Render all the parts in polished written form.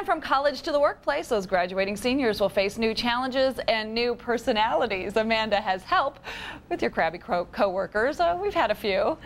And from college to the workplace, those graduating seniors will face new challenges and new personalities. Amanda has help with your crabby co-workers. We've had a few.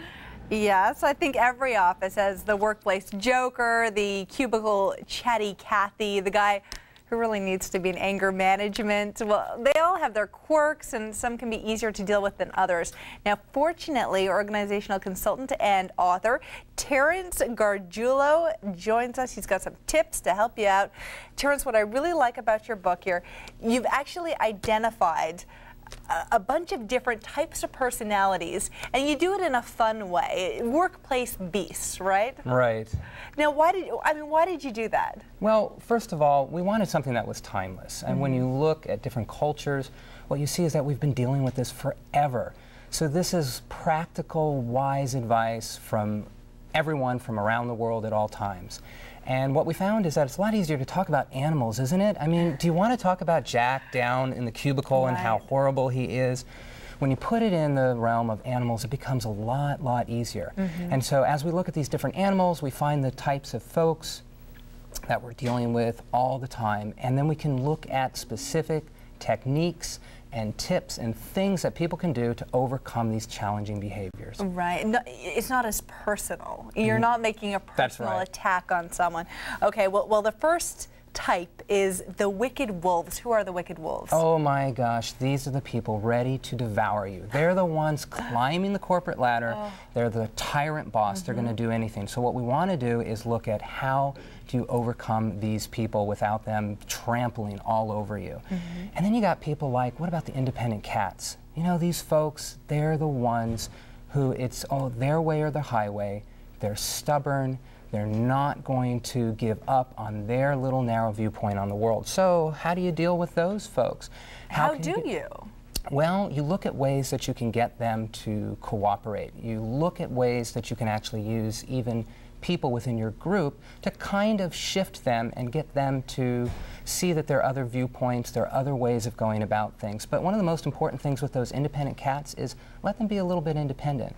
Yes, I think every office has the workplace joker, the cubicle chatty Kathy, the guy who really needs to be in anger management. Well, they all have their quirks, and some can be easier to deal with than others. Now, fortunately, organizational consultant and author Terrence Gargiulo joins us. He's got some tips to help you out. Terrence, what I really like about your book here, you've actually identified a bunch of different types of personalities, and you do it in a fun way. Workplace beasts, right? Right. Now, why did you do that? Well, first of all, we wanted something that was timeless. And when you look at different cultures, what you see is that we've been dealing with this forever. So this is practical, wise advice from everyone from around the world at all times. And what we found is that it's a lot easier to talk about animals, isn't it? I mean, do you want to talk about Jack down in the cubicle and how horrible he is? When you put it in the realm of animals, it becomes a lot easier. And so as we look at these different animals, we find the types of folks that we're dealing with all the time, and then we can look at specific techniques and tips and things that people can do to overcome these challenging behaviors. Right. No, it's not as personal. You're not making a personal attack on someone. Okay, well, the first type is the wicked wolves. Who are the wicked wolves? Oh my gosh, these are the people ready to devour you. They're the ones climbing the corporate ladder. They're the tyrant boss. They're going to do anything. So what we want to do is look at how do you overcome these people without them trampling all over you. And then you got people like, what about the independent cats? You know, these folks, they're the ones who it's their way or the highway. They're stubborn. They're not going to give up on their little narrow viewpoint on the world. So how do you deal with those folks? How do you? Well, you look at ways that you can get them to cooperate. You look at ways that you can actually use even people within your group to kind of shift them and get them to see that there are other viewpoints, there are other ways of going about things. But one of the most important things with those independent cats is let them be a little bit independent.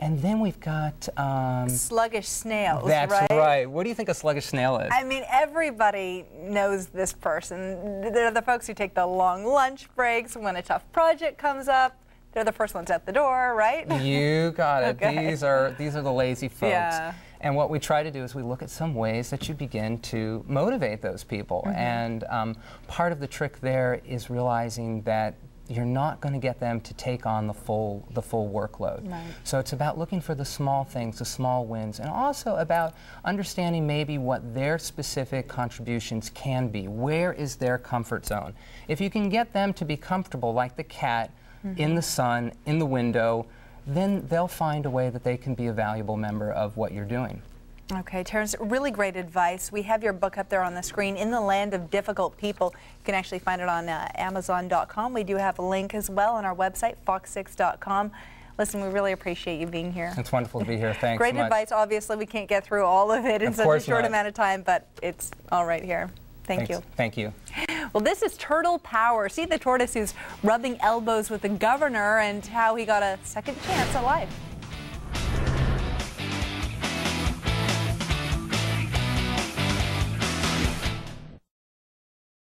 And then we've got sluggish snails. That's right. What do you think a sluggish snail is? I mean, everybody knows this person. They're the folks who take the long lunch breaks when a tough project comes up. They're the first ones at the door, right? You got it. Okay. These are the lazy folks. Yeah. And what we try to do is we look at some ways that you begin to motivate those people. And part of the trick there is realizing that you're not going to get them to take on the full workload. Right. So it's about looking for the small things, the small wins, and also about understanding maybe what their specific contributions can be. Where is their comfort zone? If you can get them to be comfortable, like the cat, in the sun, in the window, then they'll find a way that they can be a valuable member of what you're doing. Okay, Terrence, really great advice. We have your book up there on the screen, In the Land of Difficult People. You can actually find it on Amazon.com. We do have a link as well on our website, Fox6.com. Listen, we really appreciate you being here. It's wonderful to be here. Thanks Great so much. advice. Obviously, we can't get through all of it in such a short amount of time, but it's all right here. Thank you. Thank you. Well, this is Turtle Power. See the tortoise who's rubbing elbows with the governor and how he got a second chance at life.